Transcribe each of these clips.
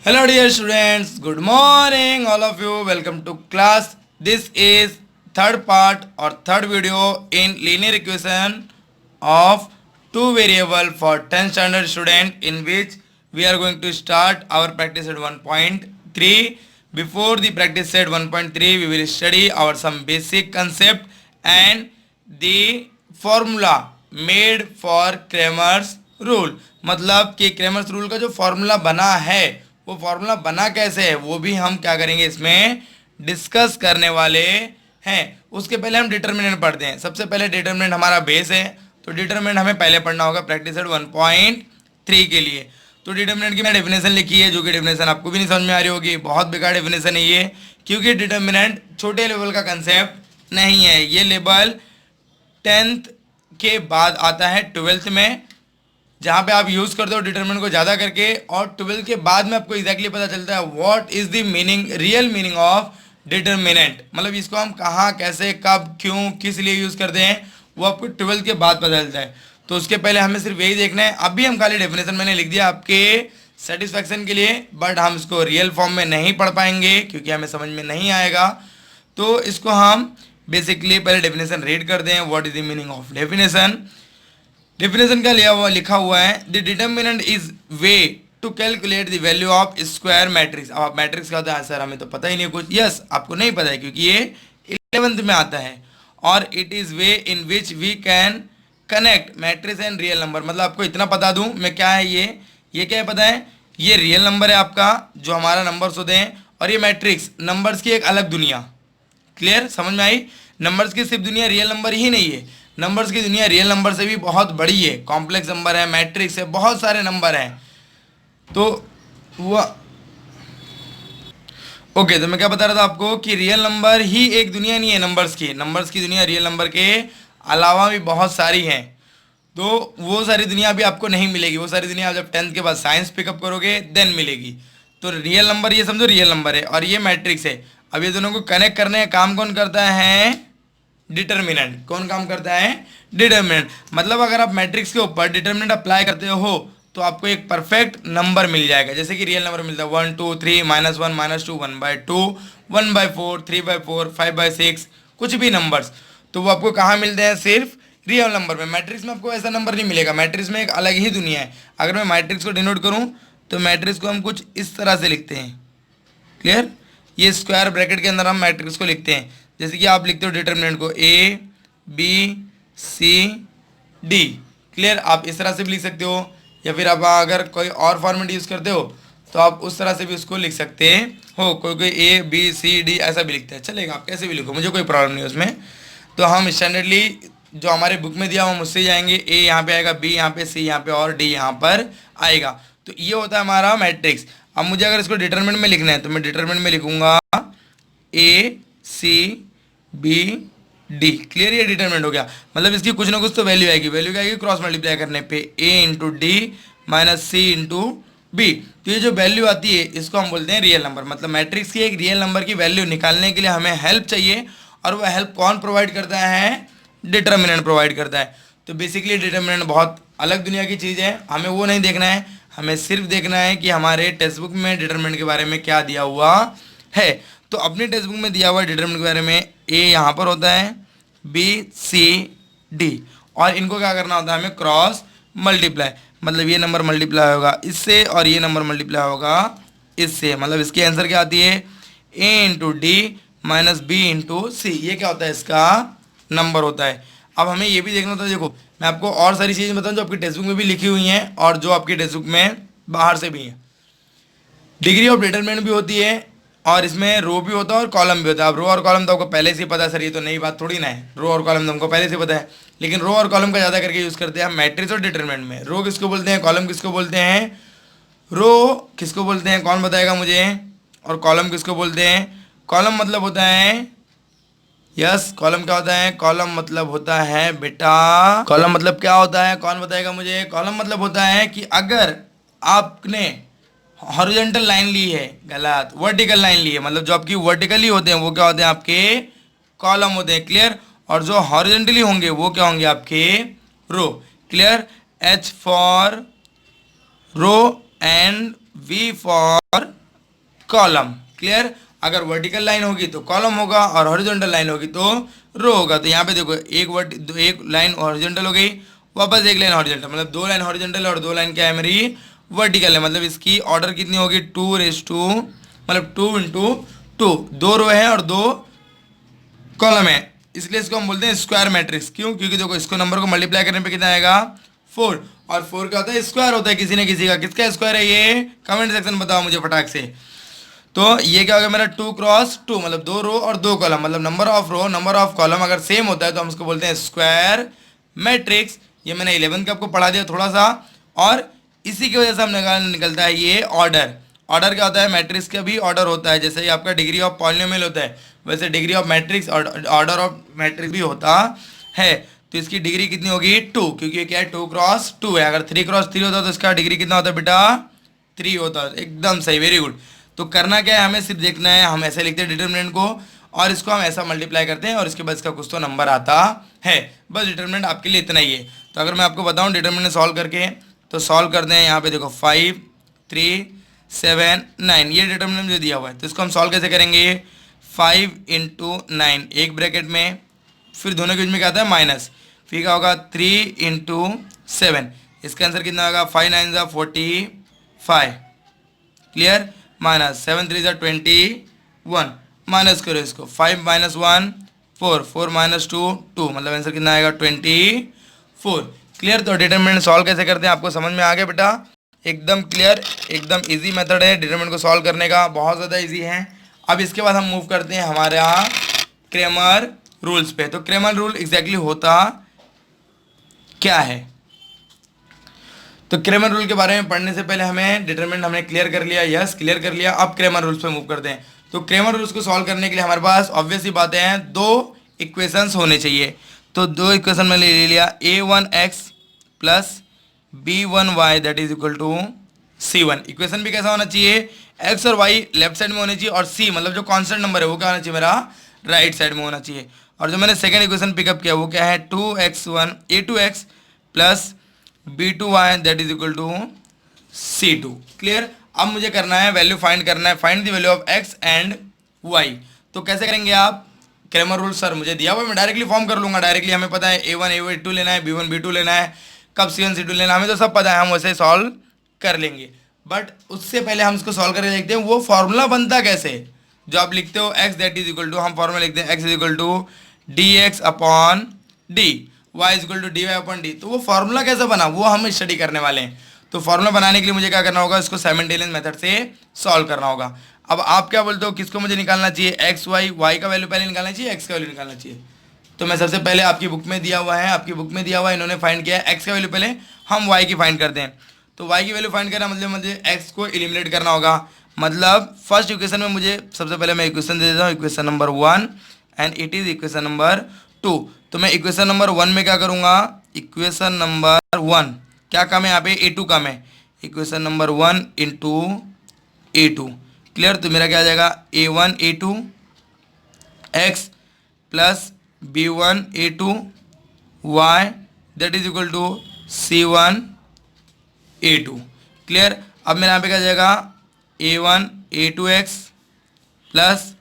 Hello dear students, good morning all of you. Welcome to class. This is third part or third video in linear equation of two variable for 10th standard student, in which we are going to start our practice at 1.3. Before the practice set 1.3, we will study our some basic concept and the formula made for Cramer's rule. मतलब कि Cramer's rule का जो formula बना है वो formula बना कैसे है वो भी हम क्या करेंगे इसमें डिस्कस करने वाले हैं। उसके पहले हम डिटर्मिनेंट पढ़ते हैं। सबसे पहले डिटर्मिनेंट हमारा बेस है, तो डिटर्मिनेंट हमें पहले पढ़ना होगा प्रैक्टिस सेट 1.3 के लिए। तो डिटर्मिनेंट की मैंने डेफिनेशन लिखी है, जो कि डेफिनेशन आपको भी नहीं समझ में आ रही होगी, बहुत बेकार डेफिनेशन है ये, क्योंकि डिटर्मिनेंट छोटे लेवल का कंसेप्ट नहीं है। ये लेवल 10th के बाद आता है 12th में, जहाँ पे आप यूज़ करते हो डिटरमिनेंट को ज़्यादा करके, और 12th के बाद में आपको एग्जैक्टली पता चलता है what is the meaning, real meaning of determinant. मतलब इसको हम कहाँ, कैसे, कब, क्यों, किस लिए यूज़ करते हैं वो आपको 12th के बाद पता चलता है। तो उसके पहले हमें सिर्फ यही देखना है। अभी हम खाली डेफिनेशन मैंने लिख दिया आपके सेटिस्फैक्शन के लिए, बट हम इसको रियल फॉर्म में नहीं पढ़ पाएंगे क्योंकि हमें समझ में नहीं आएगा। तो इसको हम बेसिकली पहले डेफिनेशन रीड कर दें। What is the meaning of definition. Definition का लिखा हुआ है, the determinant is way to calculate the value of square matrix. अब आप मैट्रिक्स का होता है सर हमें तो पता ही नहीं कुछ। यस, आपको नहीं पता है क्योंकि ये 11th में आता है। और it is way in which we can connect matrix and real number. मतलब आपको इतना बता दूं मैं, क्या है ये क्या है पता है, ये रियल नंबर है आपका जो हमारा नंबर्स होते हैं, और ये मैट्रिक्स नंबर्स की एक अलग दुनिया। क्लियर, समझ में आई। नंबर्स की सिर्फ दुनिया रियल नंबर ही नहीं है, नंबर्स की दुनिया रियल नंबर से भी बहुत बड़ी है। कॉम्प्लेक्स नंबर है, मैट्रिक्स है, बहुत सारे नंबर हैं। तो वह ओके, तो मैं क्या बता रहा था आपको कि रियल नंबर ही एक दुनिया नहीं है नंबर्स की दुनिया रियल नंबर के अलावा भी बहुत सारी हैं। तो वो सारी दुनिया भी आपको नहीं मिलेगी। वो सारी दुनिया आप जब 10th के बाद साइंस पिकअप करोगे देन मिलेगी। तो रियल नंबर ये समझो रियल नंबर है, और ये मैट्रिक्स है। अब ये दोनों को कनेक्ट करने का काम कौन करता है? डिटर्मिनेंट। कौन काम करता है? डिटर्मिनेंट। मतलब अगर आप मैट्रिक्स के ऊपर डिटर्मिनेंट अप्लाई करते हो तो आपको एक परफेक्ट नंबर मिल जाएगा, जैसे कि रियल नंबर मिलता है 1 2 3 -1 -2 1/2 1/4 3/4 5/6, कुछ भी नंबर्स। तो वो आपको कहाँ मिलते हैं? सिर्फ रियल नंबर में। मैट्रिक्स में आपको ऐसा नंबर नहीं मिलेगा। मैट्रिक्स में एक अलग ही दुनिया है। अगर मैं मैट्रिक्स को डिनोट करूँ तो मैट्रिक्स को हम कुछ इस तरह से लिखते हैं। क्लियर, ये स्क्वायर ब्रैकेट के अंदर हम मैट्रिक्स को लिखते हैं। जैसे कि आप लिखते हो डिटर्मिनेंट को A B C D। Clear, आप इस तरह से भी लिख सकते हो, या फिर आप अगर कोई और फॉर्मेट यूज़ करते हो तो आप उस तरह से भी उसको लिख सकते हो। कोई A B C D ऐसा भी लिखता है, चलेगा, आप कैसे भी लिखो, मुझे कोई प्रॉब्लम नहीं है उसमें। तो हम स्टैंडर्डली जो हमारे बुक में दिया हुआ हम उससे जाएंगे। A यहाँ पे आएगा, B यहाँ पे, C यहाँ पे, और D यहाँ पर आएगा। तो ये होता है हमारा मैट्रिक्स। अब मुझे अगर इसको डिटरमिनेंट में लिखना है तो मैं डिटरमिनेंट में लिखूंगा A C B D। Clear, ये डिटरमिनेंट हो गया। मतलब इसकी कुछ ना कुछ तो वैल्यू आएगी। वैल्यू क्या आएगी? क्रॉस मल्टीप्लाई करने पे A into D minus C into B। तो ये जो वैल्यू आती है इसको हम बोलते हैं रियल नंबर। मतलब मैट्रिक्स की एक रियल नंबर की वैल्यू निकालने के लिए हमें हेल्प चाहिए, और वह हेल्प कौन प्रोवाइड करता है? डिटर्मिनेंट प्रोवाइड करता है। तो बेसिकली डिटर्मिनेंट बहुत अलग दुनिया की चीज़ है। हमें वो नहीं देखना है, हमें सिर्फ देखना है कि हमारे टेक्स्ट बुक में डिटर्मिनेंट के बारे में क्या दिया हुआ है। तो अपनी टेक्स्ट बुक में दिया हुआ डिटर्मिनेंट के बारे में A यहाँ पर होता है, B C D, और इनको क्या करना होता है? हमें क्रॉस मल्टीप्लाई। मतलब ये नंबर मल्टीप्लाई होगा इससे और ये नंबर मल्टीप्लाई होगा इससे। मतलब इसकी आंसर क्या आती है? A into D minus B into C. ये क्या होता है? इसका नंबर होता है। अब हमें ये भी देखना होता है। देखो, मैं आपको और सारी चीज़ें बताऊँ जो आपकी टेक्स्ट बुक में भी लिखी हुई हैं और जो आपकी टेक्स्ट बुक में बाहर से भी हैं। डिग्री ऑफ डिटरमिनेंट भी होती है, और इसमें रो भी होता है और कॉलम भी होता है। अब रो और कॉलम तो आपको पहले से ही पता है सर, ये तो नई बात थोड़ी ना है। रो और कॉलम तो हमको पहले से पता है, लेकिन रो और कॉलम का ज़्यादा करके यूज़ करते हैं हम मैट्रिक्स और डिटरमिनेंट में। रो किसको बोलते हैं? कॉलम किसको बोलते हैं? रो किसको बोलते हैं? कौन बताएगा मुझे? और कॉलम किसको बोलते हैं? कॉलम मतलब होता है, यस, कॉलम क्या होता है? कॉलम मतलब होता है बेटा, कॉलम मतलब क्या होता है? कौन बताएगा मुझे? कॉलम मतलब होता है कि अगर आपने हॉरिजॉन्टल लाइन ली है, गलत, वर्टिकल लाइन ली है, मतलब जो आपकी वर्टिकली होते हैं वो क्या होते हैं? आपके कॉलम होते हैं। क्लियर, और जो हॉरिजॉन्टली होंगे वो क्या होंगे? आपके row. Clear, H for row and V for column. Clear, अगर वर्टिकल लाइन होगी तो कॉलम होगा और हॉरिजॉन्टल लाइन होगी तो रो होगा। तो यहाँ पे देखो एक लाइन हॉरिजॉन्टल हो गई, वापस एक लाइन हॉरिजॉन्टल, मतलब दो लाइन हॉरिजॉन्टल और दो लाइन क्या है मेरी वर्टिकल है। मतलब इसकी ऑर्डर कितनी होगी 2 मतलब 2 × 2, दो रो है और दो कॉलम है, इसलिए इसको हम बोलते हैं स्क्वायर मैट्रिक्स। क्यों? क्योंकि देखो इसको नंबर को मल्टीप्लाई करने पे कितना आएगा 4, और 4 क्या होता है स्क्वायर होता है किसी न किसी का। किसका स्क्वायर है ये? कमेंट सेक्शन बताओ मुझे फटाक से। तो ये क्या होगा मेरा 2 × 2, मतलब दो रो और दो कॉलम, मतलब number of row number of column अगर सेम होता है तो हम उसको बोलते हैं स्क्वायर मैट्रिक्स। ये मैंने 11th का आपको पढ़ा दिया थोड़ा सा, और इसी की वजह से हम निकलता है ये ऑर्डर। ऑर्डर क्या होता है? मैट्रिक्स का भी ऑर्डर होता है, जैसे ही आपका डिग्री ऑफ पॉलिनोमियल होता है वैसे डिग्री ऑफ मैट्रिक्स और ऑर्डर ऑफ मैट्रिक्स भी होता है। तो इसकी डिग्री कितनी होगी 2, क्योंकि ये क्या है 2 × 2 है। अगर 3 × 3 होता तो इसका डिग्री कितना होता बेटा 3 होता। एकदम सही, वेरी गुड। तो करना क्या है, हमें सिर्फ देखना है, हम ऐसे लिखते हैं डिटर्मिनेंट को और इसको हम ऐसा मल्टीप्लाई करते हैं और इसके बाद इसका कुछ तो नंबर आता है। बस डिटर्मिनेंट आपके लिए इतना ही है। तो अगर मैं आपको बताऊं डिटर्मिनेंट सॉल्व करके, तो सॉल्व करते हैं। यहाँ पे देखो 5 3 7 9 ये डिटर्मिनेंट जो दिया हुआ है, तो इसको हम सॉल्व कैसे करेंगे? 5 × 9 एक ब्रैकेट में, फिर दोनों के बीच में क्या आता है माइनस, फिर क्या होगा 3 × 7, इसका आंसर कितना होगा 5 9 = 45। क्लियर, माइनस 7 3 = 21, माइनस करो इसको, 5 - 1 4 4 - 2 2, मतलब आंसर कितना आएगा 24। क्लियर। तो डिटरमिनेंट सॉल्व कैसे करते हैं आपको समझ में आ गया बेटा? एकदम क्लियर, एकदम इजी मेथड है डिटरमिनेंट को सॉल्व करने का, बहुत ज़्यादा इजी है। अब इसके बाद हम मूव करते हैं हमारा क्रेमर रूल्स पे। तो क्रेमर रूल एग्जैक्टली होता क्या है? तो क्रेमर रूल के बारे में पढ़ने से पहले हमें डिटरमिनेंट हमने क्लियर कर लिया, यस क्लियर कर लिया। अब क्रेमर रूल्स पे मूव करते हैं। तो क्रेमर रूल्स को सॉल्व करने के लिए हमारे पास ऑब्वियस ही बातें हैं, दो इक्वेशंस होने चाहिए। तो दो इक्वेशन में ले लिया a1x + b1y that is equal to c1। Equation भी कैसा होना चाहिए? x और y लेफ्ट साइड में होनी चाहिए और c मतलब जो कांस्टेंट नंबर है वो क्या होना चाहिए मेरा राइट साइड में होना चाहिए। और जो मैंने सेकंड इक्वेशन पिकअप किया वो क्या है 2x + b2y that is equal to c2। Clear. अब मुझे करना है वैल्यू फाइंड करना है, find the value of x and y। तो कैसे करेंगे आप? क्रेमर रूल सर मुझे दिया हुआ मैं डायरेक्टली फॉर्म कर लूँगा। डायरेक्टली हमें पता है a1 a2 लेना है, b1 b2 लेना है, कब c1 c2 लेना है, हमें तो सब पता है, हम वैसे सॉल्व कर लेंगे। बट उससे पहले हम इसको सॉल्व करके देखते हैं वो फॉर्मूला बनता कैसे। जो आप लिखते हो x that is equal to, हम फॉर्मूला लिखते हैं x is equal to dx/d, y is equal to dy/d। तो वो फॉर्मूला कैसे बना वो हम स्टडी करने वाले हैं। तो फॉर्मूला बनाने के लिए मुझे क्या करना होगा? इसको साइमल्टेनियस मेथड से सॉल्व करना होगा। अब आप क्या बोलते हो किसको मुझे निकालना चाहिए? x y का वैल्यू पहले निकालना चाहिए, x का वैल्यू निकालना चाहिए? तो मैं सबसे पहले आपकी बुक में दिया हुआ है, आपकी बुक में दिया हुआ है, इन्होंने फाइंड किया है x का वैल्यू, पहले हम y की फाइंड करते हैं। तो y की वैल्यू फाइंड करना मतलब मुझे x को एलिमिनेट करना होगा। मतलब फर्स्ट इक्वेशन में मुझे सबसे पहले मैं इक्वेशन दे देता हूँ, equation number 1 and it is equation number 2। तो मैं इक्वेशन नंबर 1 में क्या करूँगा? इक्वेशन नंबर 1 क्या काम है यहाँ पे? a2 काम है। Equation number 1 × a2। क्लियर। तो मेरा क्या आ जाएगा a1 a2 x + b1 a2 y that is equal to c1 a2। Clear. अब मेरे यहाँ पे क्या आ जाएगा a1 a2x +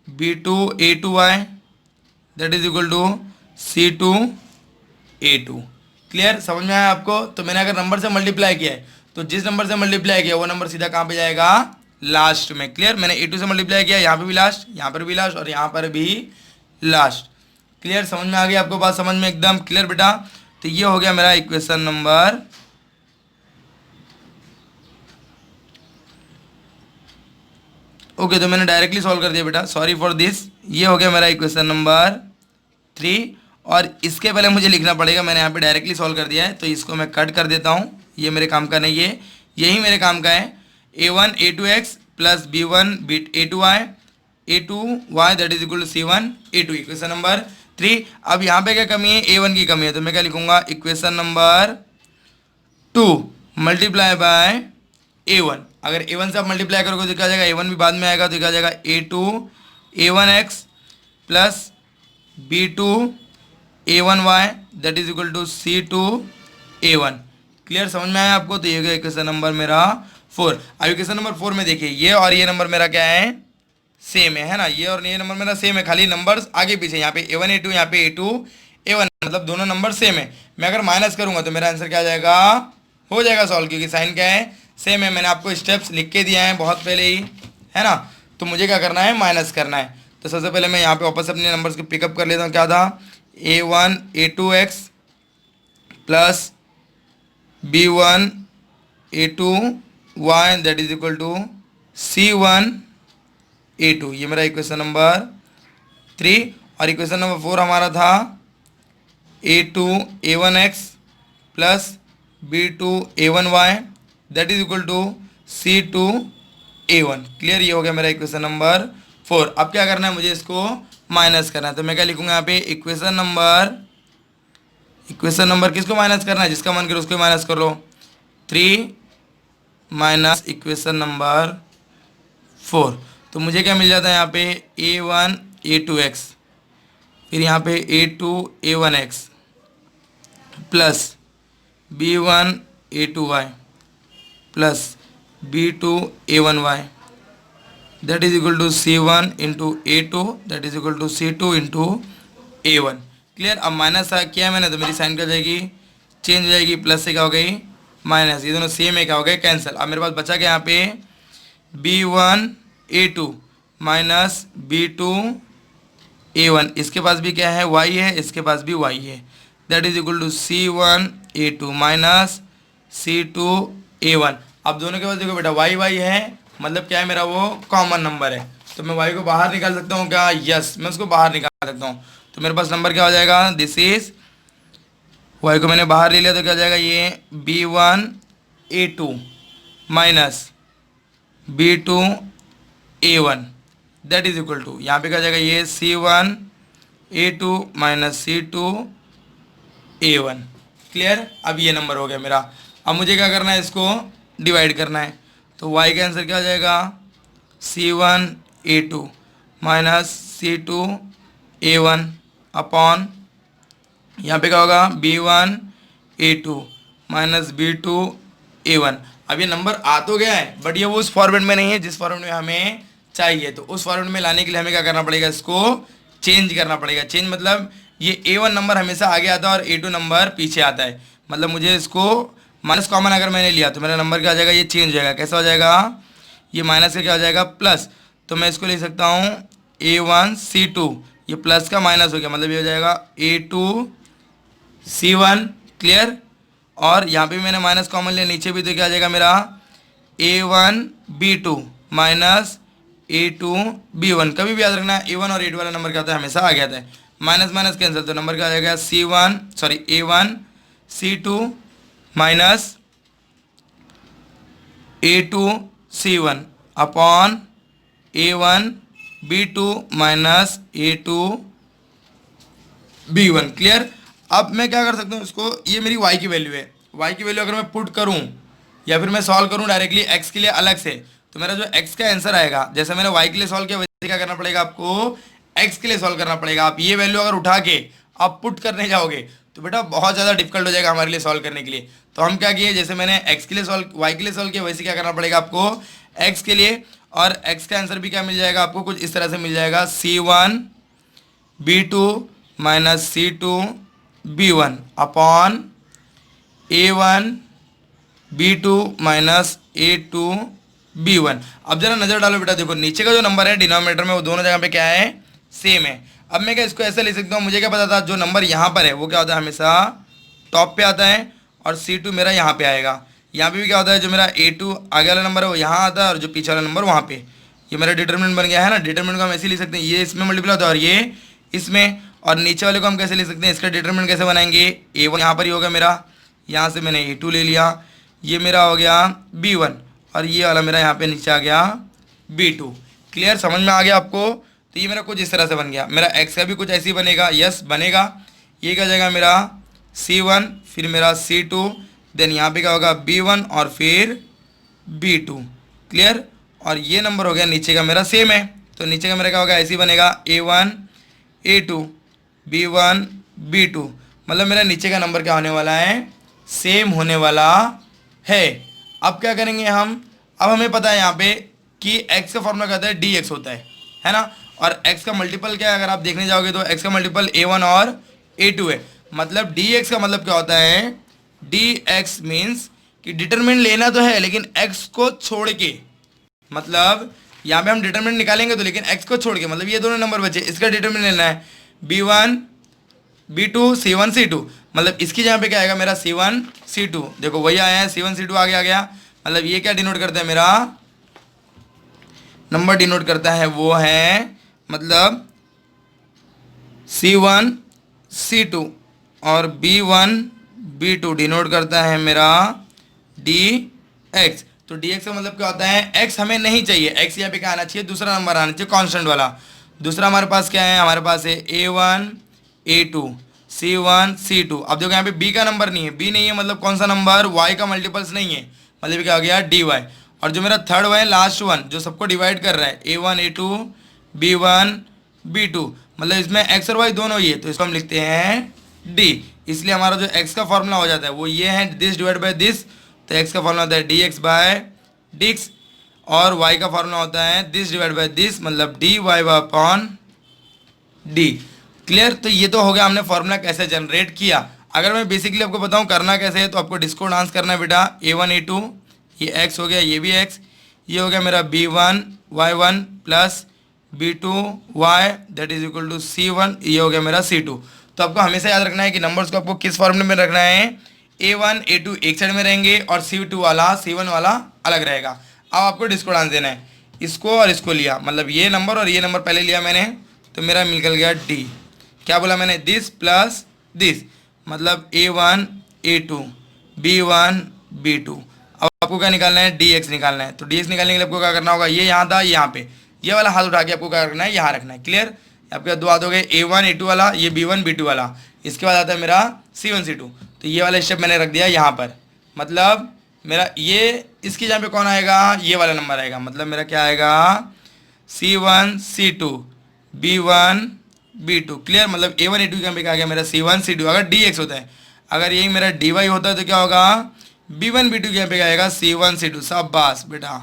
b2 a2y that is equal to c2 a2। Clear, समझ में आया आपको? तो मैंने अगर नंबर से मल्टीप्लाई किया है तो जिस नंबर से मल्टीप्लाई किया वो नंबर सीधा कहाँ पे जाएगा? लास्ट में। क्लियर। मैंने a2 से मल्टीप्लाई किया, यहाँ पे भी लास्ट, यहाँ पर भी लास्ट और यहाँ पर भी लास्ट। क्लियर, समझ में आ गया आपको बात? समझ में एकदम क्लियर बेटा। तो ये हो गया मेरा इक्वेशन नंबर ओके। तो मैंने डायरेक्टली सॉल्व कर दिया बेटा, सॉरी फॉर दिस। ये हो गया मेरा इक्वेशन नंबर 3 और इसके पहले मुझे लिखना पड़ेगा, मैंने यहाँ पे डायरेक्टली सॉल्व कर दिया है तो इसको मैं कट कर देता हूँ, ये मेरे काम का नहीं है, यही मेरे काम का है। a1 a2x + b1 a2y a2y that is equal to c1 a2 equation number 3। अब यहाँ पे क्या कमी है? a1 की कमी है, तो मैं क्या लिखूँगा? Equation number 2 multiply by a1। अगर a1 से आप मल्टीप्लाई करोगे तो क्या जाएगा? a1 भी बाद में आएगा तो क्या जाएगा? a2 a1x + b2 a1y that is equal to c2 a1। Clear, समझ में आया आपको? तो ये हो गया इक्वेशन नंबर मेरा 4। अब इक्वेशन नंबर 4 में देखिए ये और ये नंबर मेरा क्या है, सेम है ना, ये और ये नंबर मेरा सेम है, खाली नंबर्स आगे पीछे, यहाँ पे A1 A2, यहाँ पे A2 A1, मतलब दोनों नंबर सेम है। मैं अगर माइनस करूंगा तो मेरा आंसर क्या आ जाएगा, हो जाएगा सॉल्व, क्योंकि साइन क्या है, सेम है। मैंने आपको स्टेप्स लिख के दिया है बहुत पहले ही, है ना। तो मुझे क्या करना है, माइनस करना है। तो सबसे पहले मैं यहाँ पे वापस अपने नंबर्स को पिकअप कर लेता हूँ। क्या था, A1 A2x plus B1 A2y that is equal to C1 A2, ये मेरा इक्वेशन नंबर 3। और इक्वेशन नंबर 4 हमारा था A2 A1x plus B2 A1y that is equal to C2 A1। Clear, ये हो गया मेरा इक्वेशन नंबर 4। अब क्या करना है, मुझे इसको माइनस करना है। तो मैं क्या लिखूंगा यहाँ पे, इक्वेशन नंबर किसको माइनस करना है, जिसका मन करे उसको माइनस कर लो। 3 माइनस इक्वेशन नंबर 4, तो मुझे क्या मिल जाता है यहाँ पे, A1 A2x, फिर यहाँ पे A2 A1x plus B1 A2y plus B2 A1y that is equal to C1 into A2 that is equal to C2 into A1। Clear. अब माइनस किया है मैंने तो मेरी साइन क्या जाएगी, चेंज हो जाएगी, प्लस से क्या हो गई, माइनस, ये दोनों सेम है, क्या हो गए, कैंसिल। अब मेरे पास बचा क्या यहाँ पे, B1 A2 minus B2 A1, इसके पास भी क्या है, y है, इसके पास भी y है, that is equal to C1 A2 minus C2 A1। अब दोनों के पास देखो बेटा y है, मतलब क्या है मेरा, वो कॉमन नंबर है, तो मैं y को बाहर निकाल सकता हूँ क्या, यस, मैं उसको बाहर निकाल सकता हूँ। तो मेरे पास नंबर क्या हो जाएगा, दिस इज, y को मैंने बाहर ले लिया तो क्या हो जाएगा, ये B1 A2 minus B2 A1 that is equal to, यहाँ पे क्या हो जाएगा, ये C1 A2 minus C2 A1। Clear. अब ये नंबर हो गया मेरा। अब मुझे क्या करना है, इसको डिवाइड करना है। तो y का आंसर क्या हो जाएगा, C1 A2 minus C2 A1 upon, यहाँ पे क्या होगा, B1 A2 minus B2 A1। अब ये नंबर आ तो गया है, बट ये वो उस फॉर्मेट में नहीं है जिस फॉर्मेट में हमें चाहिए। तो उस फॉर्मेट में लाने के लिए हमें क्या करना पड़ेगा, इसको चेंज करना पड़ेगा। चेंज मतलब ये A1 नंबर हमेशा आगे आता है और A2 नंबर पीछे आता है। मतलब मुझे इसको माइनस कॉमन अगर मैंने लिया तो मेरा नंबर क्या हो जाएगा, ये चेंज हो जाएगा। कैसा हो जाएगा, ये माइनस का क्या हो जाएगा, प्लस। तो मैं इसको लिख सकता हूँ A1 C2, ये प्लस का माइनस हो गया, मतलब ये हो जाएगा A2 C1। क्लियर। और यहाँ पे भी मैंने माइनस कॉमन लिया, नीचे भी, तो क्या आ जाएगा मेरा A1 B2 minus A2 B1। कभी भी याद रखना A1 और A2 वाला नंबर क्या होता है, हमेशा आ गया था। माइनस माइनस कैंसिल, तो नंबर क्या आ जाएगा, A1 C2 minus A2 C1 upon A1 B2 minus A2 B1। Clear. अब मैं क्या कर सकता हूँ, इसको, ये मेरी y की वैल्यू है, y की वैल्यू अगर मैं पुट करूँ या फिर मैं सॉल्व करूँ डायरेक्टली x के लिए अलग से, तो मेरा जो x का आंसर आएगा, जैसे मैंने y के लिए सॉल्व किया वैसे क्या करना पड़ेगा आपको, x के लिए सॉल्व करना पड़ेगा। आप ये वैल्यू अगर उठा के आप पुट करने जाओगे तो बेटा बहुत ज़्यादा डिफिकल्ट हो जाएगा हमारे लिए सॉल्व करने के लिए। तो हम क्या किए, जैसे मैंने x के लिए सॉल्व, y के लिए सॉल्व किया, वैसे क्या करना पड़ेगा आपको x के लिए। और x का आंसर भी क्या मिल जाएगा आपको, कुछ इस तरह से मिल जाएगा, C1 B2 minus C2 B1 upon A1 B2 minus A2 B1। अब जरा नज़र डालो बेटा, देखो नीचे का जो नंबर है डिनोमिनेटर में, वो दोनों जगह पे क्या है, सेम है। अब मैं क्या इसको ऐसा लिख सकता हूँ, मुझे क्या पता था, जो नंबर यहाँ पर है वो क्या होता है, हमेशा टॉप पे आता है, और C2 मेरा यहाँ पे आएगा। यहाँ पे भी क्या होता है, जो मेरा A2 आगे वाला नंबर है वो यहाँ आता है, और जो पीछे वाला नंबर वहाँ पे। ये मेरा डिटरमिनेंट बन गया है ना। डिटरमिनेंट को हम ऐसे लिख सकते हैं, ये इसमें मल्टीप्लाई होता है और ये इसमें, और नीचे वाले को हम कैसे लिख सकते हैं, इसका डिटरमिनेंट कैसे बनाएंगे, A1 यहाँ पर ही होगा मेरा, यहाँ से मैंने A2 ले लिया, ये मेरा हो गया B1, और ये वाला मेरा यहाँ पे नीचे आ गया B2। क्लियर, समझ में आ गया आपको। तो ये मेरा कुछ इस तरह से बन गया। मेरा x का भी कुछ ऐसे ही बनेगा, यस बनेगा। ये क्या जाएगा मेरा C1, फिर मेरा C2, देन यहाँ पे क्या होगा B1 और फिर B2। क्लियर। और ये नंबर हो गया नीचे का मेरा सेम है, तो नीचे का मेरा क्या होगा, ऐसे ही बनेगा A1 A2 B1 B2। मतलब मेरा नीचे का नंबर क्या होने वाला है, सेम होने वाला है। अब क्या करेंगे हम, अब हमें पता है यहाँ पे कि x का फॉर्मूला क्या होता है, dx होता है ना। और x का मल्टीपल क्या है, अगर आप देखने जाओगे तो x का मल्टीपल a1 और a2 है। मतलब dx का मतलब क्या होता है, dx मीन्स कि डिटरमिनेंट लेना तो है लेकिन x को छोड़ के, मतलब यहाँ पे हम डिटरमिनेंट निकालेंगे तो लेकिन x को छोड़ के, मतलब ये दोनों नंबर बचे, इसका डिटरमिनेंट लेना है b1 b2 c1 c2। मतलब इसकी जहाँ पे क्या आएगा मेरा c1 c2, देखो वही आया है c1 c2 आगे आ गया। मतलब ये क्या डिनोट करता है, मेरा नंबर डिनोट करता है वो है मतलब c1 c2, और b1 b2 डिनोट करता है मेरा dx। तो dx का मतलब क्या होता है, x हमें नहीं चाहिए, x यहाँ पे क्या आना चाहिए, दूसरा नंबर आना चाहिए कांस्टेंट वाला। दूसरा हमारे पास क्या है, हमारे पास है a1 a2 c1 c2। अब देखो यहाँ पे b का नंबर नहीं है, b नहीं है मतलब कौन सा नंबर, y का मल्टीपल्स नहीं है, मतलब क्या हो गया dy। और जो मेरा थर्ड है लास्ट वन जो सबको डिवाइड कर रहा है a1 a2 b1 b2, मतलब इसमें x और y दोनों ही है, तो इसको हम लिखते हैं d। इसलिए हमारा जो x का फॉर्मूला हो जाता है वो ये है, दिस डिवाइड बाय दिस। तो x का फॉर्मूला होता है dx बाय dx, और y का फॉर्मूला होता है दिस डिवाइड बाय दिस, मतलब dy अपॉन d। क्लियर। तो ये तो हो गया हमने फॉर्मूला कैसे जनरेट किया। अगर मैं बेसिकली आपको बताऊं करना कैसे है, तो आपको डिस्को डांस करना है बेटा, a1 a2 ये x हो गया, ये भी x, ये हो गया मेरा b1 y1 plus b2 y that is equal to c1, ये हो गया मेरा c2। तो आपको हमेशा याद रखना है कि नंबर्स को आपको किस फॉर्मूले में रखना है, a1 a2 एक साइड में रहेंगे और c2 वाला c1 वाला अलग रहेगा। अब आपको डिस्को डांस देना है, इसको और इसको लिया, मतलब ये नंबर और ये नंबर पहले लिया मैंने, तो मेरा निकल गया d। क्या बोला मैंने, दिस प्लस दिस, मतलब a1 a2 b1 b2। अब आपको क्या निकालना है, dx निकालना है। तो dx निकालने के लिए आपको क्या करना होगा, ये यहाँ था यहाँ पे, ये वाला हाथ उठा के आपको क्या करना है, यहाँ रखना है। क्लियर। आपके दो हाथ हो गए, a1 a2 वाला, ये b1 b2 वाला, इसके बाद आता है मेरा c1 c2। तो ये वाला स्टेप मैंने रख दिया यहाँ पर, मतलब मेरा ये इसकी जहाँ पे कौन आएगा, ये वाला नंबर आएगा, मतलब मेरा क्या आएगा c1 c2 b1 b2। Clear. मतलब a1 a2 के यहाँ पे क्या आ गया मेरा c1 c2, अगर dx होता है, अगर यही मेरा dy होता है तो क्या होगा b1 b2 के यहाँ पे क्या आएगा c1 c2। सब बास बेटा,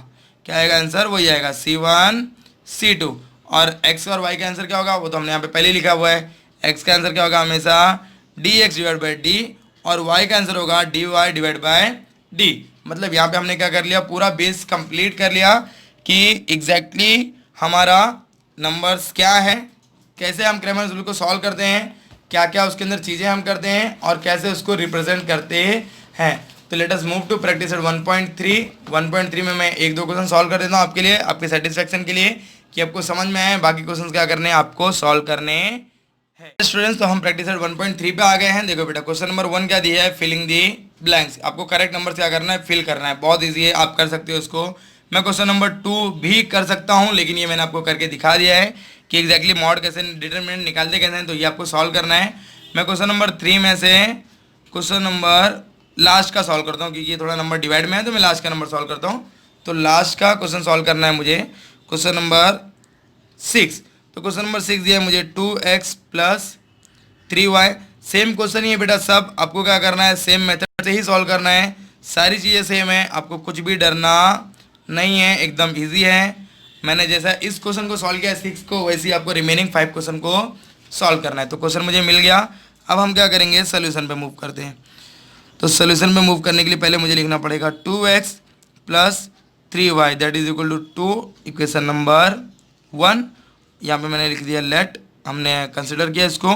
क्या आएगा आंसर, वही आएगा c1 c2। और x और y का आंसर क्या होगा, वो तो हमने यहाँ पे पहले ही लिखा हुआ है। x का आंसर क्या होगा हमेशा dx डिवाइड बाई d, और y का आंसर होगा dy डिवाइड बाय d। मतलब यहाँ पे हमने क्या कर लिया, पूरा बेस कंप्लीट कर लिया कि एग्जैक्टली हमारा नंबर्स क्या है, कैसे हम क्रैमर्स रूल को सॉल्व करते हैं, क्या क्या उसके अंदर चीज़ें हम करते हैं और कैसे उसको रिप्रेजेंट करते हैं। तो let us move to practice at 1.3। 1.3 में मैं एक दो क्वेश्चन सॉल्व कर देता हूँ आपके लिए, आपके सेटिस्फेक्शन के लिए, कि आपको समझ में आए। बाकी क्वेश्चन क्या करने हैं, आपको सॉल्व करने हैं। स्टूडेंट्स, तो हम प्रैक्टिस एट 1.3 पे आ गए हैं। देखो बेटा, क्वेश्चन नंबर 1 क्या दिया है, फिलिंग दी ब्लैंक्स। आपको करेक्ट नंबर क्या करना है, फिल करना है। बहुत ईजी है, आप कर सकते हो इसको। मैं क्वेश्चन नंबर 2 भी कर सकता हूँ, लेकिन ये मैंने आपको करके दिखा दिया है कि एग्जैक्टली मॉड कैसे डिटरमिनेंट निकालते कैसे हैं, तो ये आपको सॉल्व करना है। मैं क्वेश्चन नंबर 3 में से क्वेश्चन नंबर लास्ट का सॉल्व करता हूँ, क्योंकि ये थोड़ा नंबर डिवाइड में है, तो मैं लास्ट का नंबर सॉल्व करता हूँ। तो लास्ट का क्वेश्चन सॉल्व करना है मुझे, क्वेश्चन नंबर 6। तो क्वेश्चन नंबर 6 दिया है मुझे 2x plus 3y। Same question ही है बेटा, सब आपको क्या करना है, सेम मेथड से ही सॉल्व करना है। सारी चीज़ें सेम है, आपको कुछ भी डरना नहीं है, एकदम इजी है। मैंने जैसा इस क्वेश्चन को सॉल्व किया 6 को, वैसे ही आपको रिमेनिंग 5 क्वेश्चन को सॉल्व करना है। तो क्वेश्चन मुझे मिल गया, अब हम क्या करेंगे, सोल्यूशन पे मूव करते हैं। तो सोल्यूशन पे मूव करने के लिए पहले मुझे लिखना पड़ेगा 2x plus 3y that is equal to 2, equation number 1। यहाँ पे मैंने लिख दिया लेट, हमने कंसिडर किया इसको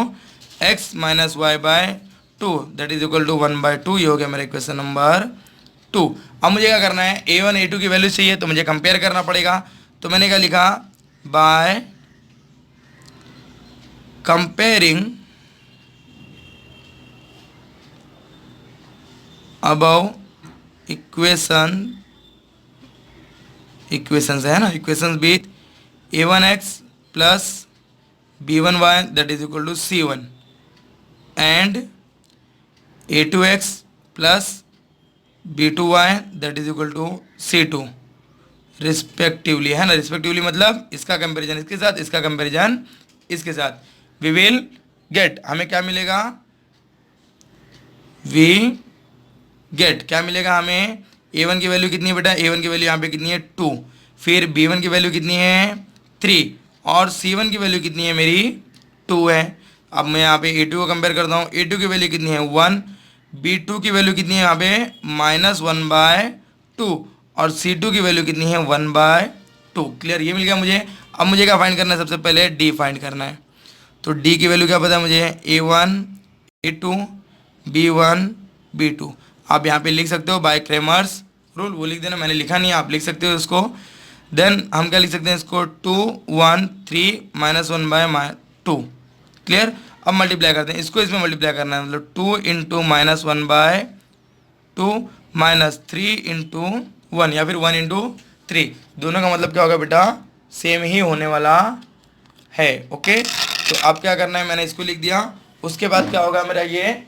x minus y by 2 that is equal to 1/2। ये हो गया मेरा इक्वेशन नंबर 2। अब मुझे क्या करना है, a1 a2 की वैल्यू चाहिए, तो मुझे कंपेयर करना पड़ेगा। तो मैंने क्या लिखा, बाय कंपेयरिंग अबव इक्वेशंस है ना, equations with a1x plus b1y that is equal to c1 and a2x plus b2y that is equal to c2 respectively, है ना। रिस्पेक्टिवली मतलब इसका कंपैरिजन इसके साथ, इसका कंपैरिजन इसके साथ। वी विल गेट, हमें क्या मिलेगा, वी गेट क्या मिलेगा हमें, A1 की वैल्यू कितनी है बेटा, A1 की वैल्यू यहाँ पे कितनी है 2, फिर B1 की वैल्यू कितनी है 3 और C1 की वैल्यू कितनी है मेरी 2 है। अब मैं यहाँ पे A2 को कंपेयर करता हूँ, A2 की वैल्यू कितनी है 1, B2 की वैल्यू कितनी है यहाँ पे -1/2 और C2 की वैल्यू कितनी है 1/2। क्लियर, ये मिल गया मुझे। अब मुझे क्या फाइंड करना है, सबसे पहले D फाइंड करना है। तो D की वैल्यू क्या पता है मुझे, A1 A2 B1 B2। आप यहाँ पे लिख सकते हो बाय क्रेमर्स रूल, वो लिख देना, मैंने लिखा नहीं है, आप लिख सकते हो इसको। देन हम क्या लिख सकते हैं इसको 2 1 3 -1/2। क्लियर, अब मल्टीप्लाई करते हैं इसको, इसमें मल्टीप्लाई करना है, मतलब 2 × -1/2 -3 × 1 या फिर 1 × 3, दोनों का मतलब क्या होगा बेटा, सेम ही होने वाला है। ओके, तो अब क्या करना है, मैंने इसको लिख दिया। उसके बाद क्या होगा मेरा, ये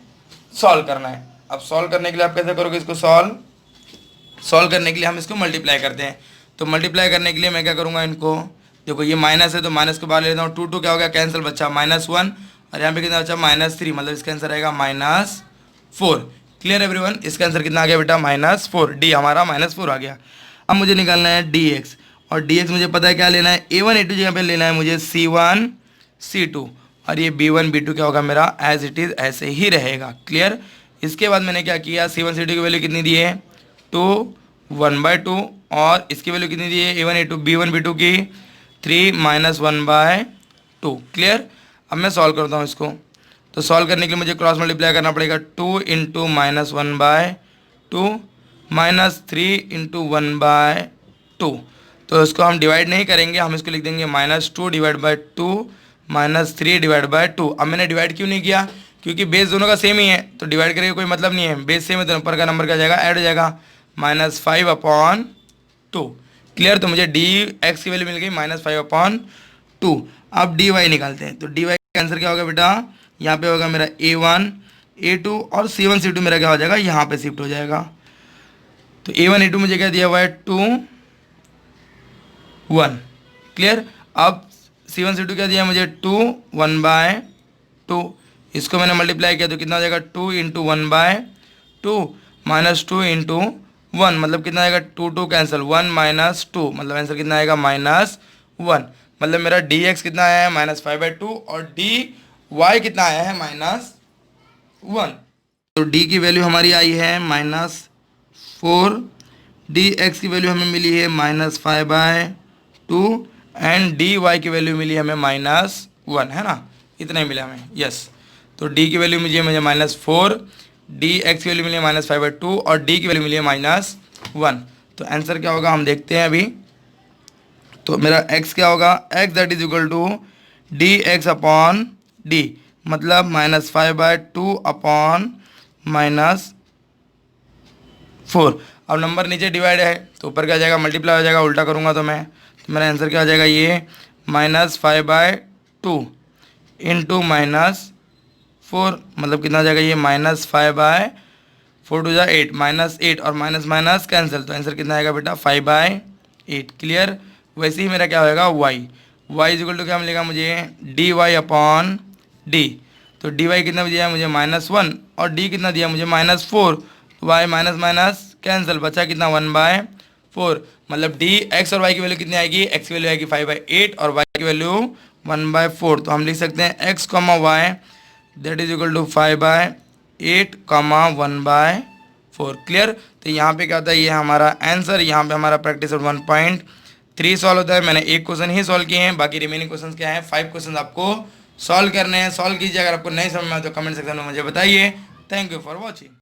सॉल्व करना है। अब सॉल्व करने के लिए आप कैसे करोगे इसको, सॉल्व करने के लिए हम इसको मल्टीप्लाई करते हैं। तो मल्टीप्लाई करने के लिए मैं क्या करूँगा, इनको देखो ये माइनस है तो माइनस को बाहर ले लेता हूँ, 2 2 क्या हो गया कैंसिल, बच्चा -1 और यहाँ पे कितना बच्चा -3, मतलब इसका आंसर आएगा -4। क्लियर एवरीवन, इसका आंसर कितना आ गया बेटा -4, डी हमारा -4 आ गया। अब मुझे निकालना है dx, और dx मुझे पता है क्या लेना है, A1 A2 जगह पे लेना है मुझे C1 C2, और ये B1 B2 क्या होगा मेरा एज इट इज़ ऐसे ही रहेगा। क्लियर, इसके बाद मैंने क्या किया, C1 C2 की वैल्यू कितनी दी है 2 1/2 और इसकी वैल्यू कितनी दी है A1 A2 B1 B2 की 3 -1/2। क्लियर, अब मैं सॉल्व करता हूँ इसको। तो सॉल्व करने के लिए मुझे क्रॉस मल्टीप्लाई करना पड़ेगा, 2 × -1/2 -3 × 1/2। तो इसको हम डिवाइड नहीं करेंगे, हम इसको लिख देंगे -2 / 2 -3 / 2। अब मैंने डिवाइड क्यों नहीं किया, क्योंकि बेस दोनों का सेम ही है, तो डिवाइड करके कोई मतलब नहीं है, बेस सेम है तो ऊपर का नंबर क्या जाएगा ऐड हो जाएगा, -5/2। क्लियर, तो मुझे dx की वैल्यू मिल गई -5/2। अब dy निकालते हैं, तो dy का आंसर क्या होगा बेटा, यहाँ पे होगा मेरा A1 A2 और C1 C2 मेरा क्या हो जाएगा, यहाँ पे शिफ्ट हो जाएगा। तो A1 A2 मुझे क्या दिया हुआ है 2 1। क्लियर, अब C1 C2 क्या दिया है मुझे 2 1/2, इसको मैंने मल्टीप्लाई किया तो कितना हो जाएगा 2 × 1/2 -2 × 1, मतलब कितना आएगा 2 2 कैंसिल 1 -2, मतलब आंसर कितना आएगा -1। मतलब मेरा dx कितना आया है -5/2 और dy कितना आया है -1। तो d की वैल्यू हमारी आई है -4, dx की वैल्यू हमें मिली है -5/2 एंड dy की वैल्यू मिली हमें -1, है ना, इतना ही मिला हमें। यस, तो d की वैल्यू मुझे -4, dx की वैल्यू मिली है -5/2 और d की वैल्यू मिली है -1। तो आंसर क्या होगा हम देखते हैं अभी। तो मेरा x क्या होगा, x that is equal to dx/d, मतलब -5/2 अपॉन -4। अब नंबर नीचे डिवाइड है तो ऊपर क्या आ जाएगा मल्टीप्लाई हो जाएगा, उल्टा करूँगा तो मैं, तो मेरा आंसर क्या हो जाएगा, ये -5/2 इंटू -4, मतलब कितना हो जाएगा ये -5/4 टू जा 8 -8 और माइनस माइनस कैंसिल, तो आंसर कितना आएगा बेटा 5/8। क्लियर, वैसे ही मेरा क्या होएगा y इज इक्वल टू क्या मिलेगा मुझे dy/d। तो dy कितना दिया है मुझे -1 और d कितना दिया मुझे -4, तो y माइनस माइनस कैंसिल, बचा कितना 1/4, मतलब x और y की वैल्यू कितनी आएगी, x की वैल्यू आएगी 5/8 और y की वैल्यू 1/4। तो हम लिख सकते हैं x, y that is equal to 5/8, 1/4। Clear, तो यहाँ पे क्या होता है, ये हमारा आंसर, यहाँ पे हमारा प्रैक्टिस 1.3 सॉल्व होता है। मैंने एक क्वेश्चन ही सॉल्व किए हैं, बाकी रिमेनिंग क्वेश्चन क्या है 5 क्वेश्चन आपको सॉल्व करने हैं। सॉल्व कीजिए, अगर आपको नहीं समझ में आए तो कमेंट सेक्शन में मुझे बताइए। Thank you for watching.